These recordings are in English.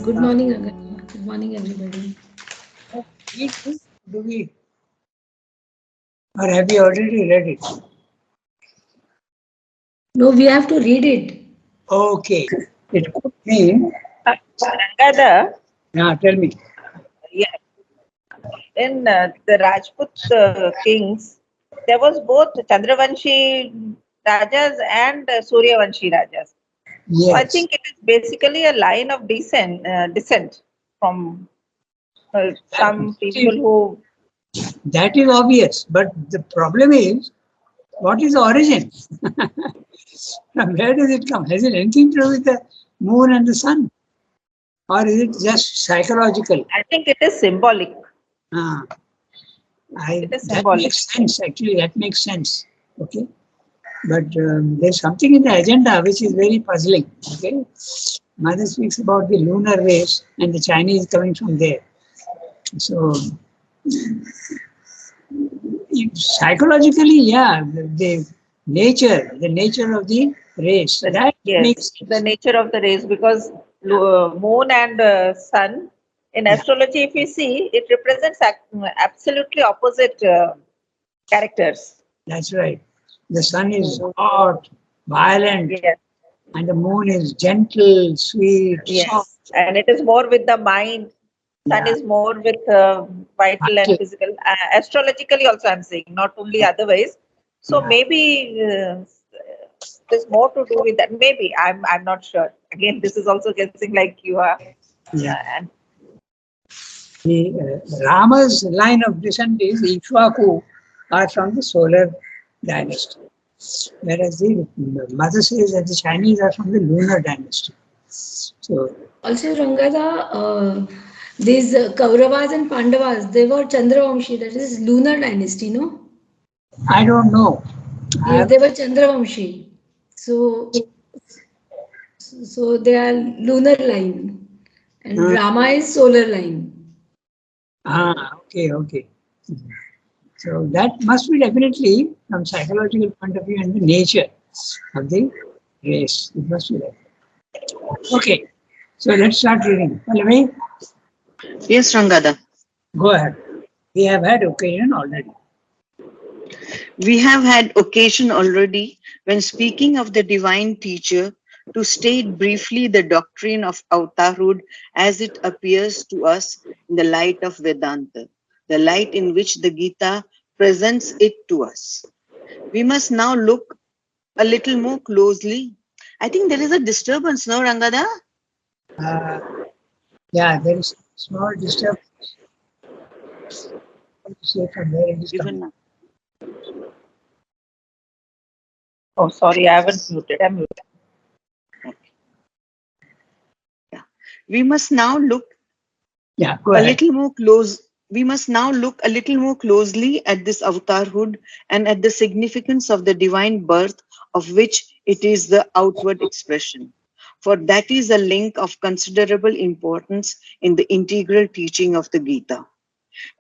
good morning, Ranganath. Good morning, everybody. Read this? Do we, or have you already read it? No, we have to read it. Okay. It could mean, Rangada, tell me. yeah, in the Rajput kings, there was both Chandravanshi Rajas and Suryavanshi Rajas. So I Yes, think it is basically a line of descent from that some people is, who, that is obvious. But the problem is, what is the origin? From where does it come? Has it anything to do with the moon and the sun? Or is it just psychological? I think it is symbolic. Ah, It is that symbolic. makes sense, actually, that makes sense. Okay. But there's something in the agenda which is very puzzling. Okay. Mother speaks about the lunar race and the Chinese coming from there. So psychologically, yeah, the nature of the race that Yes, makes the sense. nature of the race, because moon and sun in Yeah, astrology, if you see, it represents absolutely opposite characters. that's right. The sun is So, hot, violent, yes, and the moon is gentle, sweet, soft. yes, and it is more with the mind. Sun Yeah, is more with vital and vital. physical. Astrologically, also, I'm saying, not only otherwise. So Yeah, maybe there's more to do with that. Maybe I'm not sure. Again, this is also guessing like you are. yeah. And The Rama's line of descent is Ikshvaku are from the solar dynasty, whereas the mother says that the Chinese are from the lunar dynasty. So Also, Rangada, these Kauravas and Pandavas, they were Chandravamshi, that is lunar dynasty, no? I don't know. I Yes, have, they were Chandravamshi. So, so they are lunar line, and uh, Rama is solar line. okay, okay. So that must be definitely from psychological point of view and the nature of the race. It must be that. Okay, so let's start reading. Pallavi, Yes, Rangada. go ahead. We have had occasion already. We have had occasion already, when speaking of the divine teacher, to state briefly the doctrine of avatarhood as it appears to us in the light of Vedanta, the light in which the Gita presents it to us. We must now look a little more closely. I think there is a disturbance, no, Rangada? Uh, yeah, there is small disturbance. What to say from where it is coming. Even now. oh, sorry, I haven't muted. I'm muted. Yeah. We must now look Yeah, go a ahead. little more close. We must now look a little more closely at this avatarhood and at the significance of the divine birth of which it is the outward expression. For that is a link of considerable importance in the integral teaching of the Gita.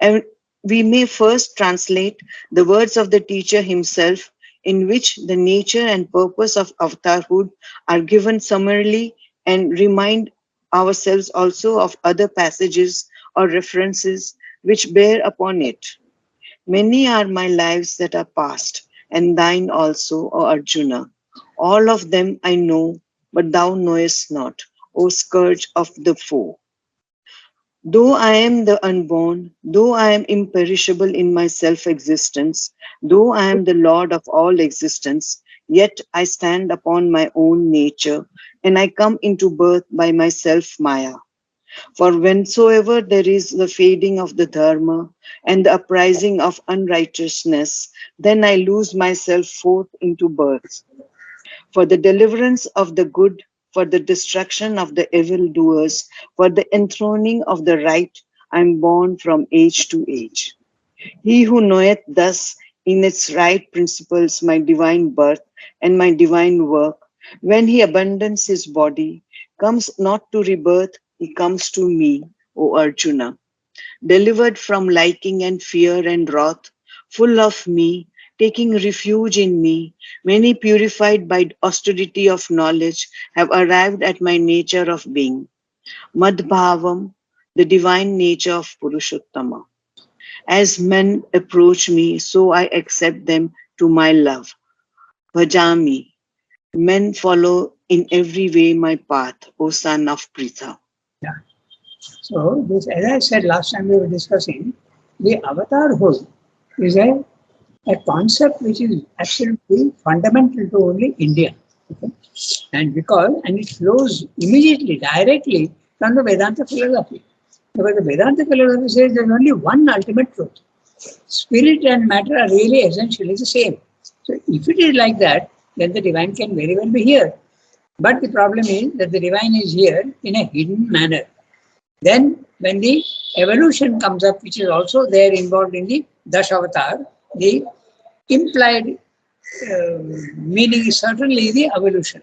And we may first translate the words of the teacher himself, in which the nature and purpose of avatarhood are given summarily, and remind ourselves also of other passages or references which bear upon it. Many are my lives that are past, and thine also, O Arjuna. All of them I know, but thou knowest not, O scourge of the foe. Though I am the unborn, though I am imperishable in my self existence, though I am the Lord of all existence, yet I stand upon my own nature, and I come into birth by myself, Maya. For whensoever there is the fading of the dharma and the uprising of unrighteousness, then I lose myself forth into birth. For the deliverance of the good, for the destruction of the evildoers, for the enthroning of the right, I am born from age to age. He who knoweth thus in its right principles my divine birth and my divine work, when he abandons his body, comes not to rebirth, he comes to me, O Arjuna, delivered from liking and fear and wrath, full of me, taking refuge in me, many purified by austerity of knowledge have arrived at my nature of being. Madbhavam, the divine nature of Purushottama. As men approach me, so I accept them to my love. Bhajami, men follow in every way my path, O son of Pritha. Yeah. So this, as I said last time we were discussing, the avatarhood is a concept which is absolutely fundamental to only India. Okay? And it flows immediately, directly from the Vedanta philosophy. Because the Vedanta philosophy says there is only one ultimate truth. Spirit and matter are really essentially the same. So if it is like that, then the divine can very well be here. But the problem is that the divine is here in a hidden manner. Then when the evolution comes up, which is also there involved in the Dashavatar, the implied meaning is certainly the evolution.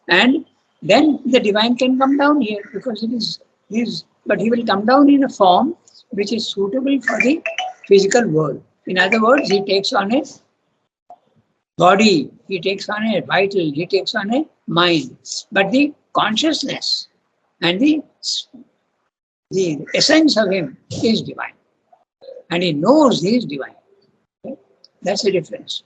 And then the divine can come down here because it is his, but he will come down in a form which is suitable for the physical world. In other words, he takes on a body, he takes on a vital, he takes on a mind. But the consciousness and the essence of him is divine. And he knows he is divine. Okay? That's the difference.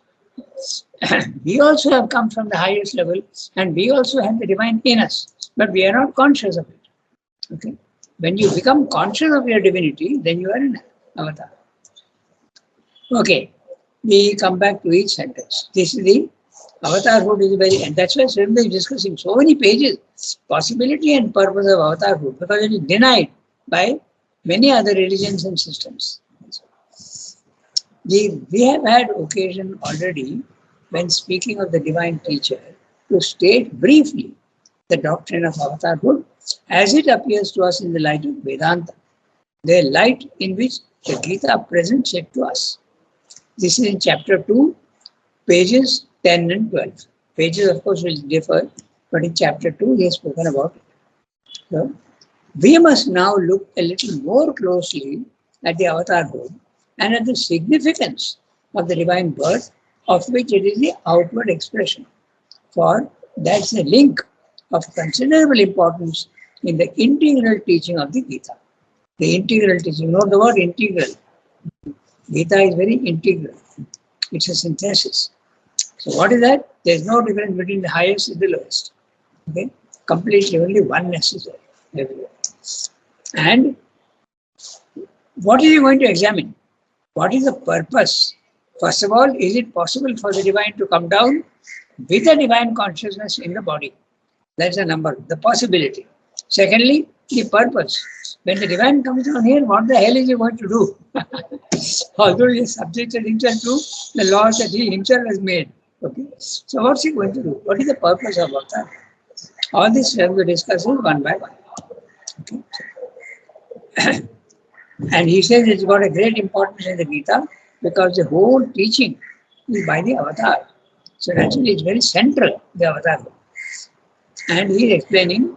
We also have come from the highest level and we also have the divine in us, but we are not conscious of it. Okay? When you become conscious of your divinity, then you are an avatar. Okay, we come back to each sentence. This is the avatarhood is very, and that's why Sridhar is discussing so many pages, possibility and purpose of avatarhood, because it is denied by many other religions and systems. We have had occasion already, when speaking of the divine teacher, to state briefly the doctrine of avatarhood as it appears to us in the light of Vedanta, the light in which the Gita presents it to us. This is in chapter 2, pages 10 and 12. Pages, of course, will differ, but in chapter 2, he has spoken about it. So, we must now look a little more closely at the avatarhood and at the significance of the divine birth, of which it is the outward expression. For that's a link of considerable importance in the integral teaching of the Gita. The integral teaching, note the word integral. Gita is very integral. It's a synthesis. So what is that? There is no difference between the highest and the lowest. Okay? Completely only oneness is there everywhere. And what is he going to examine? What is the purpose? First of all, is it possible for the divine to come down with a divine consciousness in the body? That's the number, the possibility. Secondly, the purpose. When the divine comes down here, what the hell is he going to do? Although he has subjected himself to the laws that he himself has made. Okay. So what's he going to do? What is the purpose of avatar? All this we have to discuss one by one. Okay. And he says it's got a great importance in the Gita because the whole teaching is by the avatar. So naturally it's very central, the avatar. And he is explaining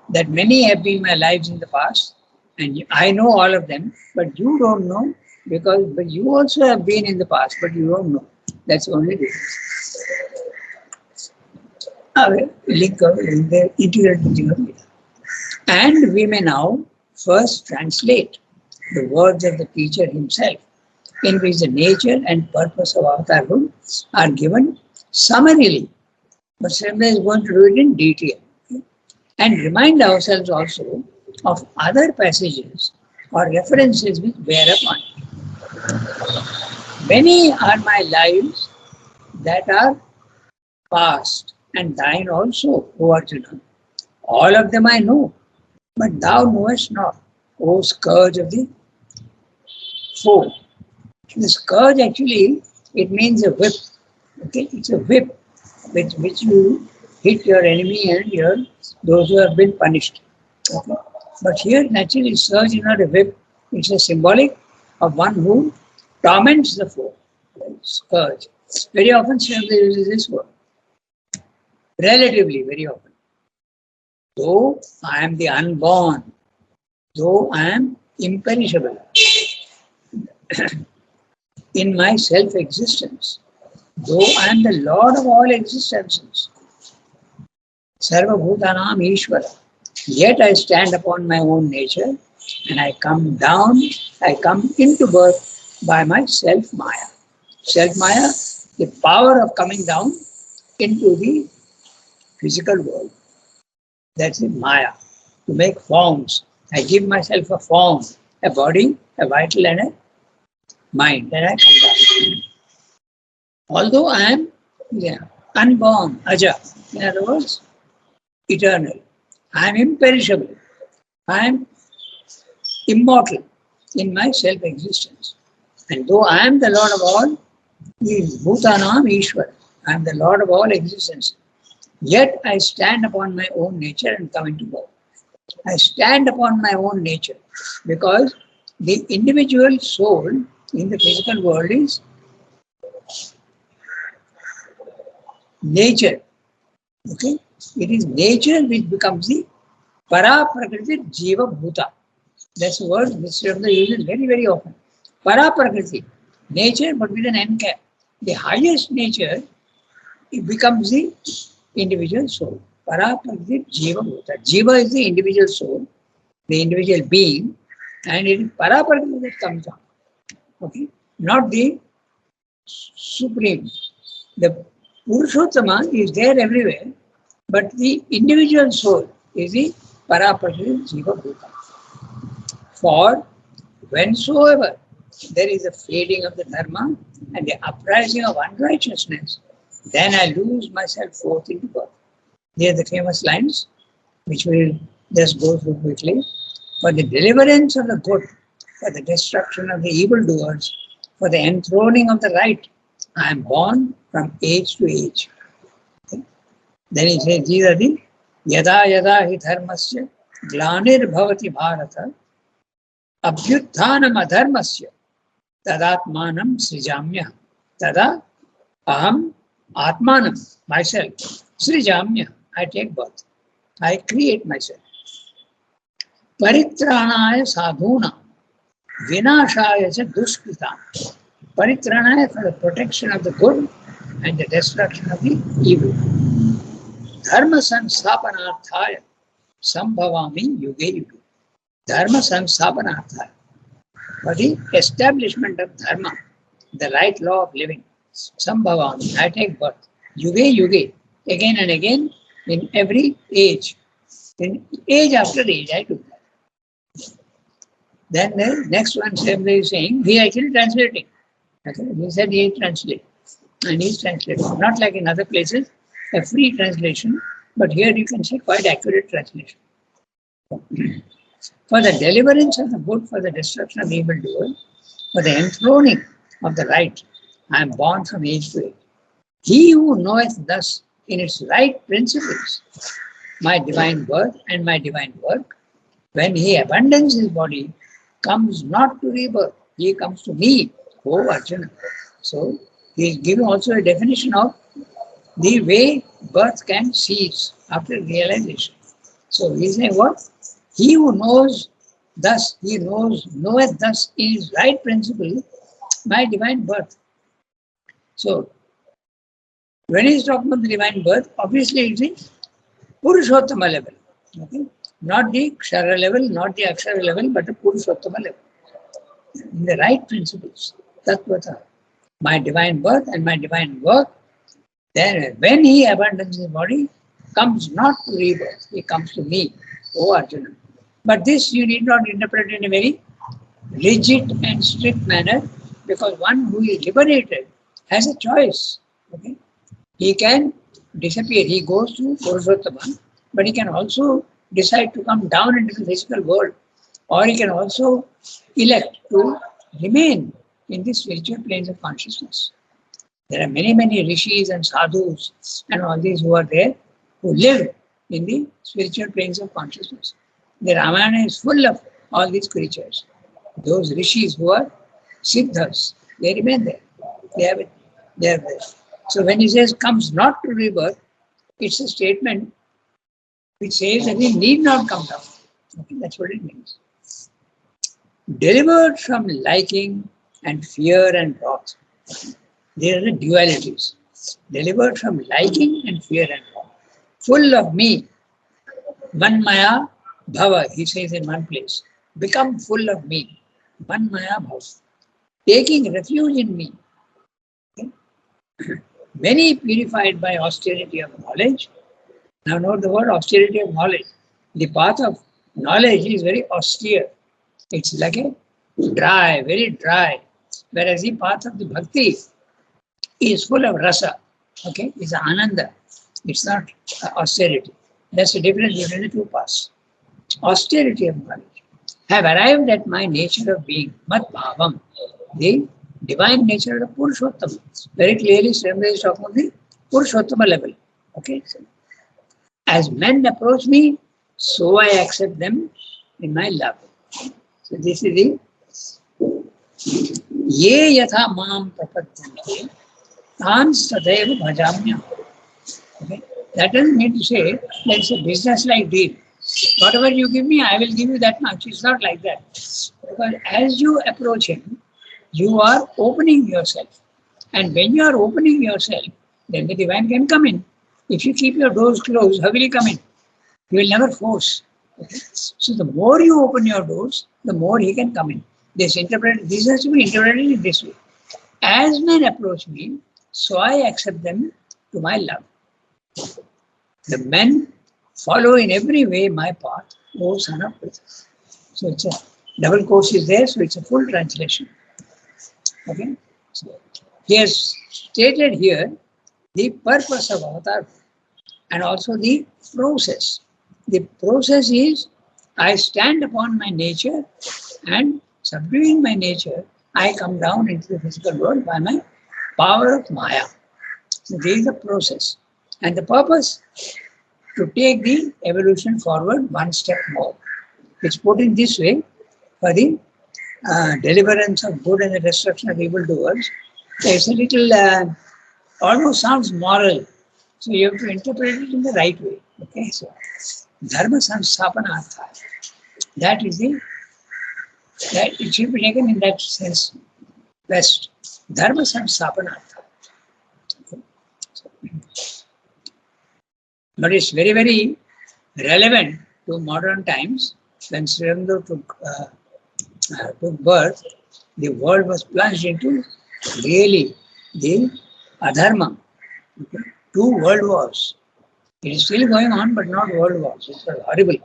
that many have been my lives in the past and I know all of them, but you don't know but you also have been in the past, but you don't know. That's the only difference. Link of the integral teaching of Gita. And we may now first translate the words of the teacher himself, in which the nature and purpose of avatarhood are given summarily. But Sridhar is going to do it in detail. Okay? And remind ourselves also of other passages or references which bear upon it. Many are my lives that are past, and thine also, O Arjuna. All of them I know, but thou knowest not, O scourge of the foe. The scourge actually, it means a whip. Okay, it's a whip with which you hit your enemy and those who have been punished. Okay. But here, naturally, scourge is not a whip. It's a symbolic of one who torments the foe. Scourge. Very often, Sridhar uses this word. Relatively, very often. Though I am the unborn, though I am imperishable, in my self-existence, though I am the Lord of all existences, Sarva Bhutanam Ishvara, Yet I stand upon my own nature and I come down, I come into birth by my self Maya. Self Maya, the power of coming down into the physical world. That's it, Maya. To make forms. I give myself a form, a body, a vital, and a mind. Then I come down. Although I am unborn, Aja, in other words, eternal. I am imperishable. I am immortal in my self existence. And though I am the Lord of all, Bhutanam Ishwar, I am the Lord of all existence. Yet I stand upon my own nature and come into birth. I stand upon my own nature because the individual soul in the physical world is nature. Okay? It is nature which becomes the para prakriti jiva bhuta. That's the word which Srivamda uses very, very often. Para prakriti, nature but with an N cap. The highest nature, it becomes the individual soul. Para prakriti jiva bhuta. Jiva is the individual soul, the individual being, and it is para prakriti that comes down. Okay? Not the supreme. The Purushottama is there everywhere, but the individual soul is the Paraprakriti Jiva Bhuta. For whensoever there is a fading of the dharma and the uprising of unrighteousness, then I lose myself forth into birth. They are the famous lines, which we'll just go through quickly. For the deliverance of the good, for the destruction of the evildoers, for the enthroning of the right, I am born from age to age. Okay? Then he says, these are the yada yada hi dharmasya glanir bhavati bharata abhyutthanam adharmasya tadatmanam srijamya tada aham atmanam, myself, srijamya, I take birth, I create myself. Paritranaya sadhuna vinashaya cha duskritam. Paritranaya, for the protection of the good and the destruction of the evil. Dharma sansthapanarthaya sambhavami yuge yuge. Dharma sansthapanarthaya, for the establishment of dharma, the right law of living. Sambhavami, I take birth. Yuge yuge, again and again, in every age. In age after age, I do that. Then the next one, Srivamda is saying, he actually translating. Okay? He said he translates. And he's translating. Not like in other places, a free translation, but here you can see quite accurate translation. For the deliverance of the good, for the destruction of evildoers, for the enthroning of the right, I am born from age to age. He who knoweth thus in its right principles my divine birth and my divine work, when he abandons his body, comes not to rebirth, he comes to me, O Arjuna. So he is giving also a definition of the way birth can cease after realization. So he is saying what? He who knows thus, he knoweth thus in his right principle my divine birth. So when he is talking about the divine birth, obviously it is Purushottama level. Okay? Not the Kshara level, not the Akshara level, but the Purushottama level. In the right principles. Tattvata. My divine birth and my divine work. Then when he abandons his body, comes not to rebirth, he comes to me, O Arjuna. But this you need not interpret in a very rigid and strict manner, because one who is liberated has a choice. Okay? He can disappear, he goes to Purushottama, but he can also decide to come down into the physical world, or he can also elect to remain in the spiritual planes of consciousness. There are many, many rishis and sadhus and all these who are there, who live in the spiritual planes of consciousness. The Ramayana is full of all these creatures. Those rishis who are siddhas, they remain there. They are there. So when he says comes not to rebirth, it's a statement which says that he need not come down. Okay, that's what it means. Delivered from liking and fear and wrath. There are the dualities. Delivered from liking and fear and wrath. Full of me, Manmaya Bhava, he says in one place. Become full of me. Manmaya Bhava. Taking refuge in me. Okay? Many purified by austerity of knowledge. Now note the word austerity of knowledge. The path of knowledge is very austere. It's like a dry, very dry. Whereas the path of the bhakti is full of rasa. Okay, it's ananda. It's not austerity. That's the difference between the two paths. Austerity of knowledge. Have arrived at my nature of being, mat bhavam, the divine nature of Purushottam. Very clearly, Srimad is talking about the Purushottama level. Okay, so, as men approach me, so I accept them in my love. So this is the ye yatha mam prapadyante tan sadaiva bhajamya. Okay, that doesn't mean to say that it's a business-like deal. Whatever you give me, I will give you that much. It's not like that. Because as you approach him, you are opening yourself. And when you are opening yourself, then the divine can come in. If you keep your doors closed, how will he come in? He will never force. Okay? So the more you open your doors, the more he can come in. This has to be interpreted in this way. As men approach me, so I accept them to my love. The men follow in every way my path, O son of Pritha. So it's a double quote is there, so it's a full translation. Okay. So he has stated here the purpose of avatar and also the process. The process is I stand upon my nature and subduing my nature, I come down into the physical world by my power of Maya. So this is the process. And the purpose to take the evolution forward one step more. It's put in this way for the deliverance of good and the destruction of evildoers. It's a little almost sounds moral, so you have to interpret it in the right way. Okay, so dharma samsthapanartha. That is that it should be taken in that sense. Best dharma samsthapanartha. Okay. So, but it's very, very relevant to modern times. When Sri Aurobindo took birth, the world was plunged into really the adharma. Okay? 2 world wars. It is still going on, but not world wars. It's horrible.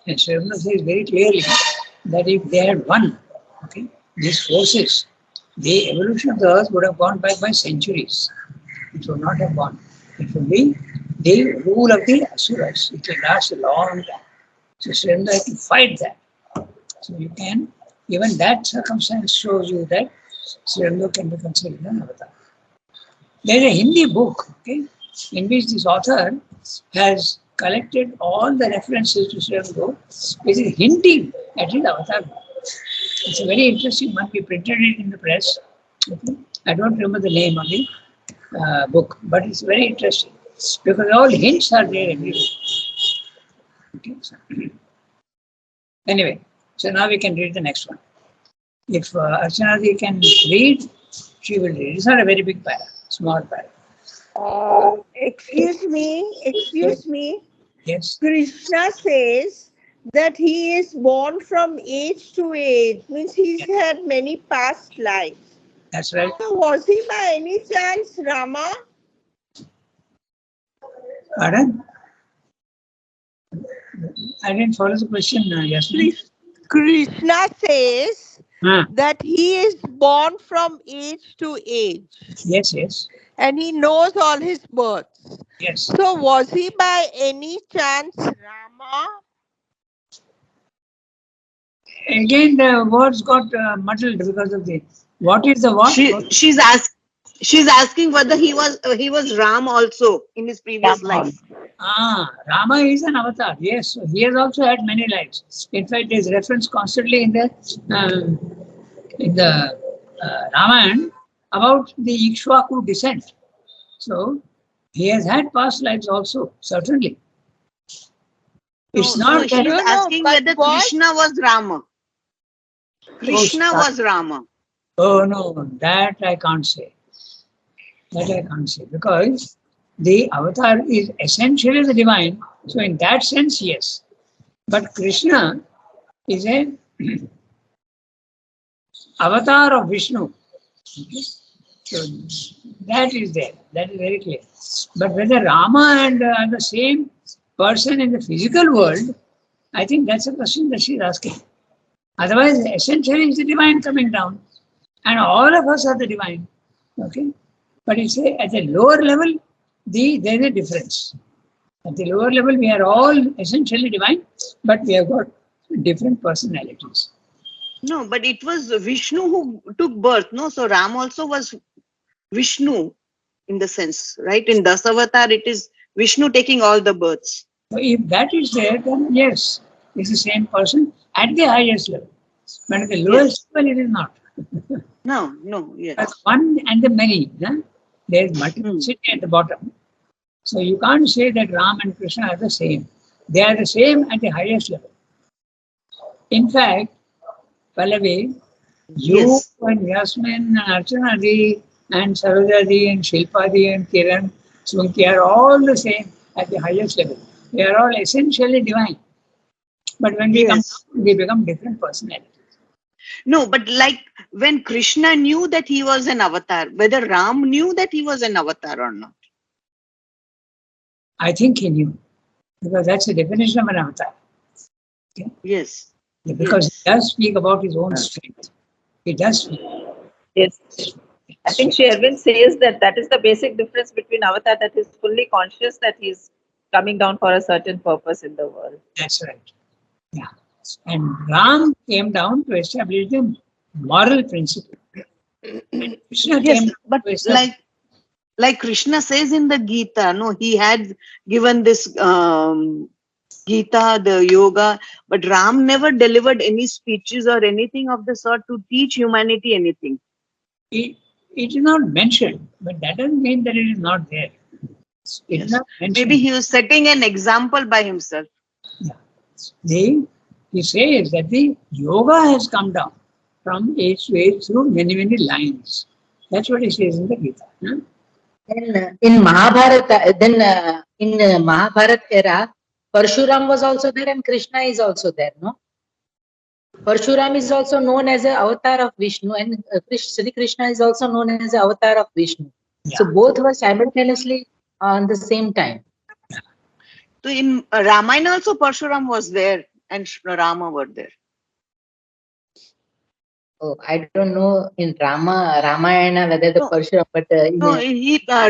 And Sri Aurobindo says very clearly that if they had won, okay, these forces, the evolution of the earth would have gone back by centuries. It would not have gone. It would be the rule of the asuras. It will last a long time. So Sri Aurobindo had to fight that. So you can, even that circumstance shows you that Sri Aurobindo can be considered an avatar. There is a Hindi book, okay, in which this author has collected all the references to Sri Aurobindo, which is hinting at his avatar. It's a very interesting one. We printed it in the press. Okay. I don't remember the name of the book, but it's very interesting because all hints are there everywhere. Okay. So, anyway, so now we can read the next one. If Archana can read, she will read. It's not a very big para, small para. Excuse me. Yes. Krishna says that he is born from age to age, means he's had many past lives. That's right. So was he by any chance Rama? Pardon? I didn't follow the question, Yasmin. Krishna says Ah, that he is born from age to age yes, yes, and he knows all his births. yes. So was he by any chance Rama? Again, the words got muddled because of the. What is the what? She's asking whether he was Ram also in his previous life. Rama is an avatar. Yes, so he has also had many lives. In fact, there is reference constantly in the Ramayana about the Ikshvaku descent. So he has had past lives also, certainly. It's not She that. was asking whether Krishna was Rama. Krishna was Rama. Oh no, that I can't say. That I can't say because the avatar is essentially the divine. So in that sense, yes. But Krishna is a avatar of Vishnu. Okay? So that is there. That is very clear. But whether Rama and are the same person in the physical world, I think that's a question that she is asking. Otherwise, essentially, it's the divine coming down. And all of us are the divine. Okay? But it's at a lower level, there is a difference. At the lower level, we are all essentially divine, but we have got different personalities. No, but it was Vishnu who took birth, no? So Ram also was Vishnu in the sense, right? In Dasavatar, it is Vishnu taking all the births. So if that is there, then yes, it's the same person at the highest level. But at the lowest level, it is not. No, yes. But one and the many, there is multiplicity at the bottom. So you can't say that Ram and Krishna are the same. They are the same at the highest level. In fact, Pallavi, you and Yasmin and Archana Ji and Saroja Ji and Shilpa Ji and Kiran, Sunki are all the same at the highest level. They are all essentially divine. But when we come down, we become different personalities. No, but like when Krishna knew that he was an avatar, whether Ram knew that he was an avatar or not. I think he knew. Because that's the definition of an avatar. Okay? Yes. Because he does speak about his own strength. He does speak. Yes. I think Sherwin says that that is the basic difference between avatar, that is fully conscious that he's coming down for a certain purpose in the world. That's right. Yeah. And Ram came down to establish the moral principle. Krishna came but to establish like Krishna says in the Gita, no, he had given this Gita, the yoga, but Ram never delivered any speeches or anything of the sort to teach humanity anything. it is not mentioned, but that doesn't mean that it is not there. It is not mentioned. Maybe he was setting an example by himself. Yeah. He says that the yoga has come down from age to age through many, many lines. That's what he says in the Gita. Huh? Then in Mahabharata, in Mahabharata era, Parshuram was also there and Krishna is also there, no? Parshuram is also known as an avatar of Vishnu, and Sri Krishna is also known as an avatar of Vishnu. Yeah. So both were simultaneously on the same time. So in Ramayana also Parshuram was there and Rama were there. Oh, I don't know in Ramayana whether the Parshuram, but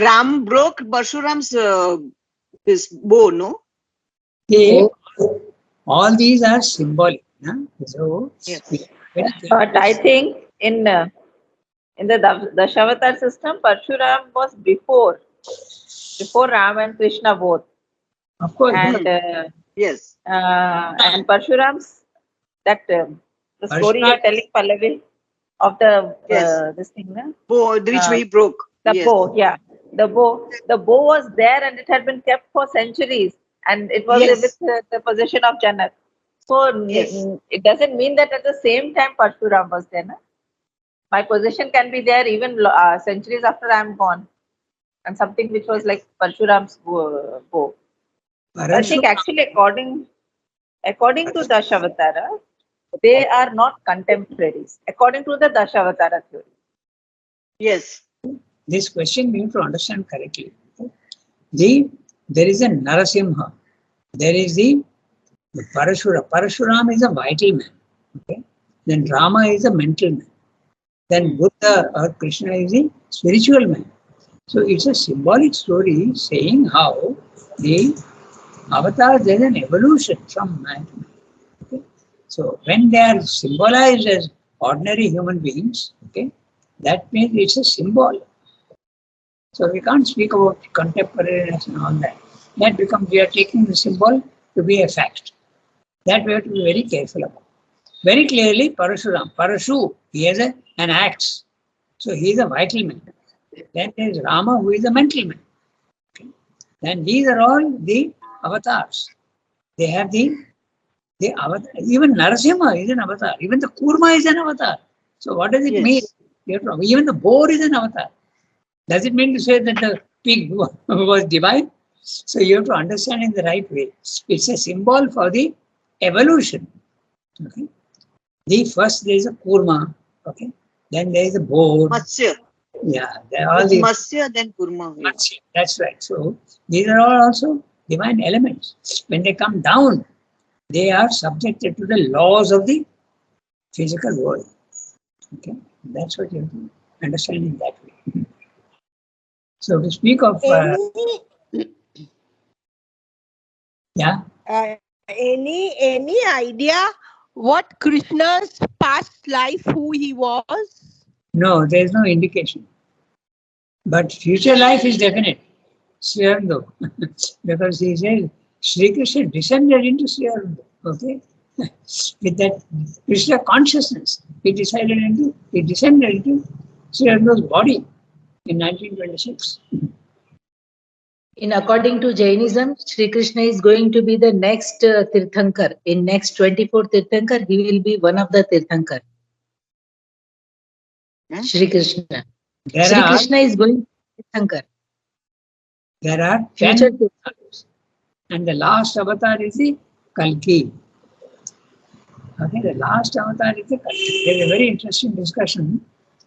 Ram broke Parshuram's this bow, no? All these are symbolic. Huh? So, But I think in the Dashavatar system, Parshuram was before Ram and Krishna both. Of course. And yes. And Parshuram's the story you're telling, Pallavi, of the this thing, no? Bow which we broke. The bow, yeah. The bow was there and it had been kept for centuries, and it was with the possession of Janak. So it doesn't mean that at the same time Parshuram was there. No? My possession can be there even centuries after I am gone, and something which was like Parshuram's bow. I think actually according to Dashavatara, they are not contemporaries, according to the Dashavatara theory. Yes. This question we need to understand correctly. There is a Narasimha. There is the Parashura. Parashuram is a vital man. Okay? Then Rama is a mental man. Then Buddha or Krishna is a spiritual man. So it's a symbolic story saying how the avatars, there is an evolution from man to man. Okay? So when they are symbolized as ordinary human beings, okay, that means it's a symbol. So we can't speak about contemporariness and all that. That becomes, we are taking the symbol to be a fact. That we have to be very careful about. Very clearly, Parashuram, Parashu, he has an axe. So he is a vital man. Then there is Rama, who is a mental man. Okay. Then these are all the avatars. They have the avatar. Even Narasimha is an avatar. Even the Kurma is an avatar. So what does it mean? Even the boar is an avatar. Does it mean to say that the pig was divine? So you have to understand in the right way. It's a symbol for the evolution. Okay. First there is a kurma. Okay. Then there is a boar. Matsya. Yeah. There are all It's these. Matsya, then Kurma. Yeah. Matsya. That's right. So these are all also divine elements. When they come down, they are subjected to the laws of the physical world. Okay. That's what you have to understand in that way. So to speak of yeah. Any idea what Krishna's past life, who he was? No, there is no indication. But future life is definite. Sri Aurobindo. Because he says Sri Krishna descended into Sri Aurobindo. Okay? With that Krishna consciousness, he descended into Sri Aurobindo's body in 1926. In according to Jainism, Sri Krishna is going to be the next Tirthankar. In next 24 Tirthankar, he will be one of the Tirthankar. Sri Krishna. Sri Krishna is going to be Tirthankar. There are Future 10 avatars. And the last avatar is the Kalki. Okay, the last avatar is the Kalki. There is a very interesting discussion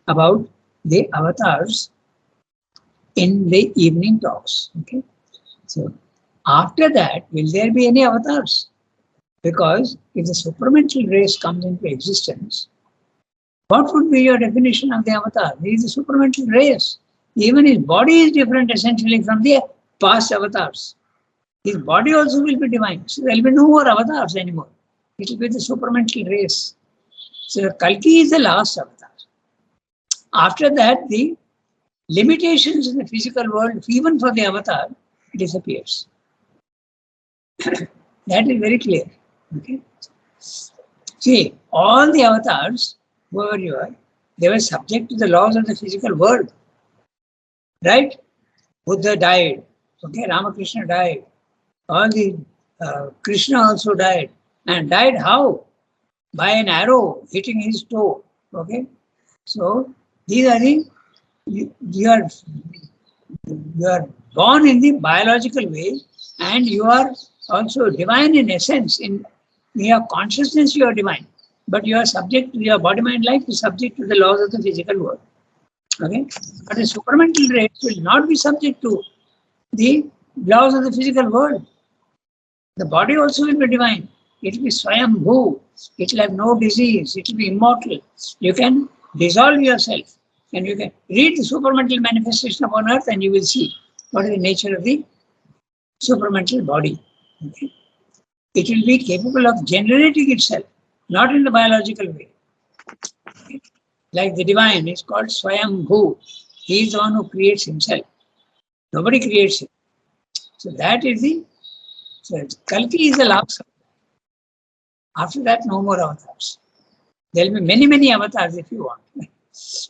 about the avatars in the evening talks. Okay, so after that, will there be any avatars? Because if the supramental race comes into existence, what would be your definition of the avatar? He is the supramental race. Even his body is different essentially from the past avatars. His body also will be divine. So there will be no more avatars anymore. It will be the supramental race. So Kalki is the last avatar. After that, the limitations in the physical world, even for the avatar, disappears. That is very clear. Okay. See, all the avatars, whoever you are, they were subject to the laws of the physical world. Right? Buddha died. Okay, Ramakrishna died. All the Krishna also died. And died how? By an arrow hitting his toe. Okay? So these are the you are born in the biological way, and you are also divine in essence. In your consciousness, you are divine, but you are subject to your body, mind, life is subject to the laws of the physical world. Okay, but the supramental race will not be subject to the laws of the physical world. The body also will be divine. It will be Swayambhu. It will have no disease. It will be immortal. You can dissolve yourself and you can read the supramental manifestation upon earth and you will see what is the nature of the supramental body. Okay. It will be capable of generating itself, not in the biological way. Okay. Like the divine is called Swayambhu. He is the one who creates himself. Nobody creates him. So that is the Kalki is the last. After that, no more avatars. There will be many, many avatars if you want.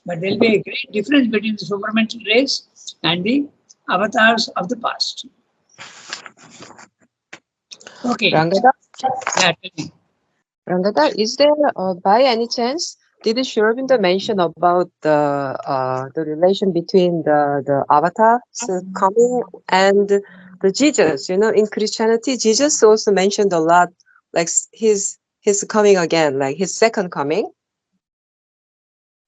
But there will be a great difference between the supramental race and the avatars of the past. Okay. Rangada, Yeah, tell me. Rangada, is there by any chance did Sri Aurobindo mention about the relation between the avatars coming and the Jesus? You know, in Christianity, Jesus also mentioned a lot, like his coming again, like his second coming.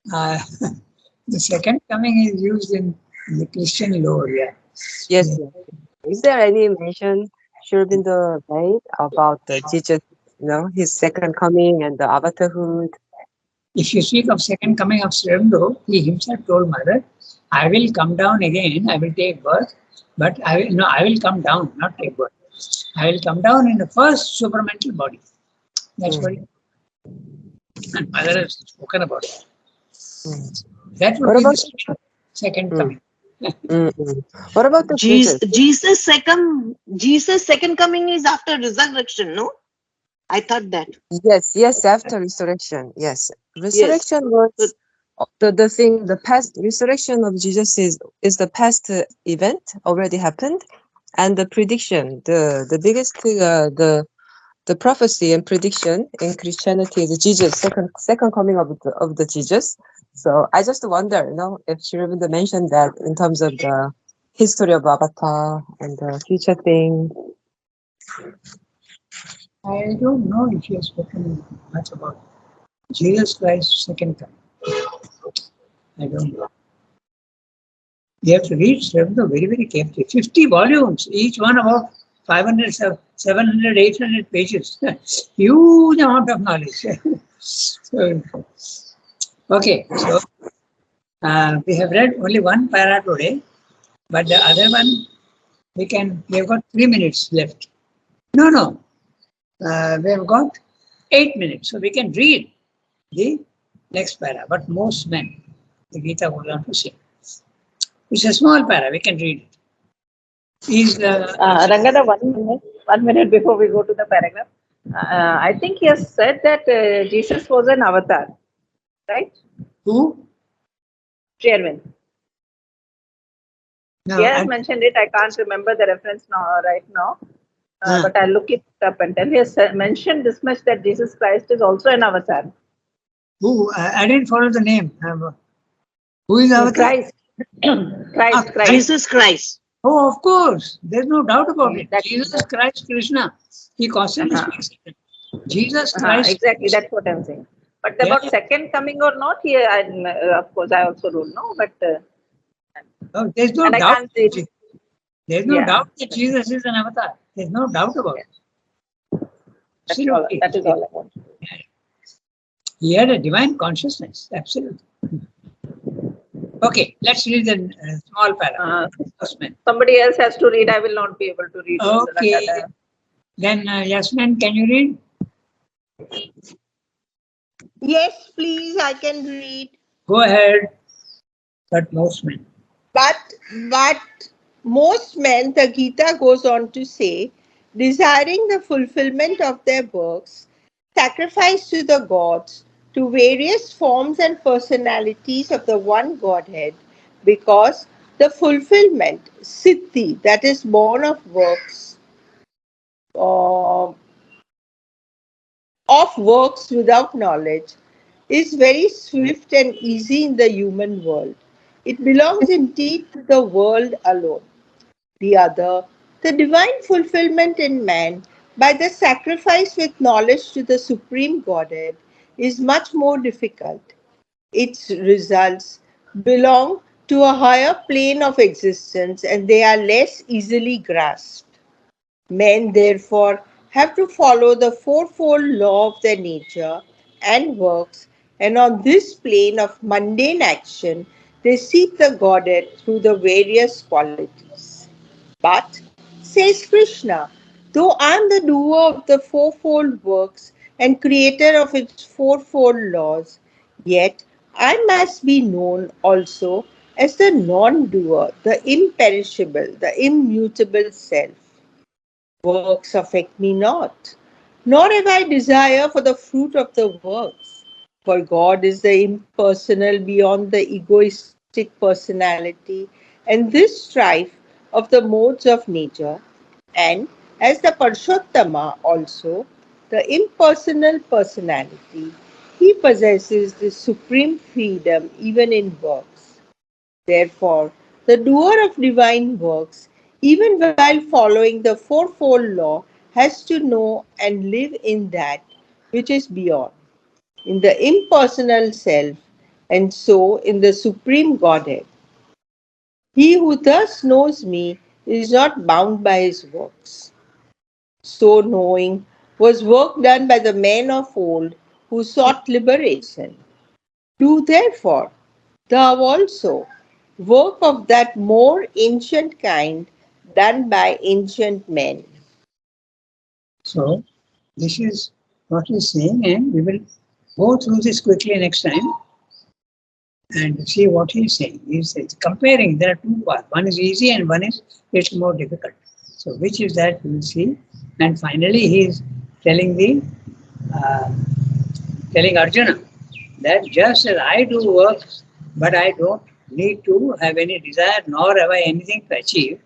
The second coming is used in the Christian lore, yeah. Yes. Is there any mention Sri Aurobindo made about the Jesus, you know, his second coming and the avatarhood? If you speak of second coming of Sri Aurobindo, he himself told Mother, I will come down again, I will take birth, but I will come down, not take birth. I will come down in the first supramental body. That's what he, and Mother has spoken about it. That would be the second coming. What about the Jesus' second coming is after resurrection, no? I thought that. Yes, after resurrection. Yes. Resurrection was the thing, the past resurrection of Jesus is the past event already happened, and the prediction, the biggest the prophecy and prediction in Christianity is Jesus second coming of the Jesus. So I just wonder, you know, if Sri Aurobindo mentioned that in terms of the history of Avatar and the future thing. I don't know if he has spoken much about Jesus Christ's second coming. I don't know. You have to read Srimad very, very carefully. 50 volumes, each one about 500, 700, 800 pages. Huge amount of knowledge. So, okay, so we have read only one para today, but the other one we have got 3 minutes left. No, we have got 8 minutes, so we can read the next para. But most men, the Gita goes on to say, it's a small para, we can read it. Is Rangana, 1 minute before we go to the paragraph. I think he has said that Jesus was an avatar, right? who? Chairman. No, He has mentioned it. I can't remember the reference now, right now. But I'll look it up and tell. He has mentioned this much that Jesus Christ is also an avatar. who? I didn't follow the name. Who is avatar? Christ. Christ. Jesus Christ. Oh, of course. There's no doubt about it. Jesus Christ Krishna. He constantly speaks. Jesus Christ. Exactly, that's what I'm saying. But about second coming or not, here, of course, I also don't know. But there's no and I doubt. can't say. There's no doubt that Jesus is an avatar. There's no doubt about it. Absolutely. That is all I want. He had a divine consciousness. Absolutely. Okay, let's read the small paragraph. Somebody else has to read. I will not be able to read. Okay. Then, Yasmin, can you read? Yes, please, I can read. Go ahead. But most men. But most men, the Gita goes on to say, desiring the fulfillment of their works, sacrifice to the gods, to various forms and personalities of the one Godhead, because the fulfillment, siddhi, that is born of works, of works without knowledge, is very swift and easy in the human world. It belongs indeed to the world alone. The other, the divine fulfillment in man by the sacrifice with knowledge to the Supreme Godhead, is much more difficult. Its results belong to a higher plane of existence and they are less easily grasped. Men, therefore, have to follow the fourfold law of their nature and works, and on this plane of mundane action, they seek the Godhead through the various qualities. But, says Krishna, though I am the doer of the fourfold works and creator of its fourfold laws, yet I must be known also as the non doer, the imperishable, the immutable self. Works affect me not, nor have I desire for the fruit of the works. For God is the impersonal beyond the egoistic personality, and this strife of the modes of nature, and as the Parshottama also, the impersonal personality, he possesses the supreme freedom even in works. Therefore, the doer of divine works, even while following the fourfold law, has to know and live in that which is beyond, in the impersonal self, and so in the Supreme Godhead. He who thus knows me is not bound by his works. So knowing was work done by the men of old who sought liberation. Do therefore, thou also, work of that more ancient kind done by ancient men. So, this is what he's saying, and we will go through this quickly next time and see what he's saying. He's comparing. There are two parts. One is easy and one is little more difficult. So, which is that we will see. And finally, he is telling uh, telling Arjuna that just as I do work, but I don't need to have any desire, nor have I anything to achieve,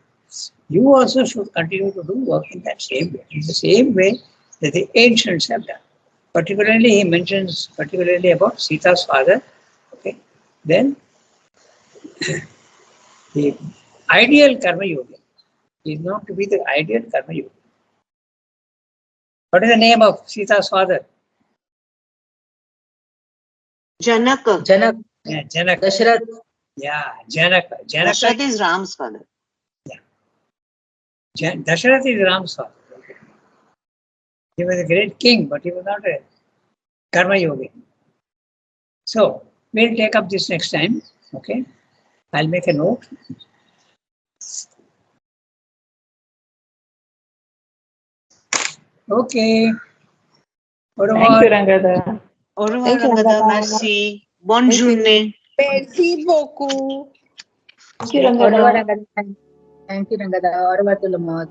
you also should continue to do work in that same way, in the same way that the ancients have done. Particularly, he mentions particularly about Sita's father. Okay, then the ideal karma yoga is known to be the ideal karma yoga. What is the name of Sita's father? Janaka. Janak, Yeah, Janaka. Dashrath. Yeah, Janaka. Dashrath is Ram's father. Dashrath is Ram's father. He was a great king, but he was not a karma yogi. So we'll take up this next time. Okay, I'll make a note. Okay. Thank you, Rangada. Au revoir, Thank you, Rangada. Rangada. Merci. Bonne Thank you. journée. Merci beaucoup. Thank you, Au revoir, Rangada. Rangada. Thank you, Rangada. Au revoir, Tulumod.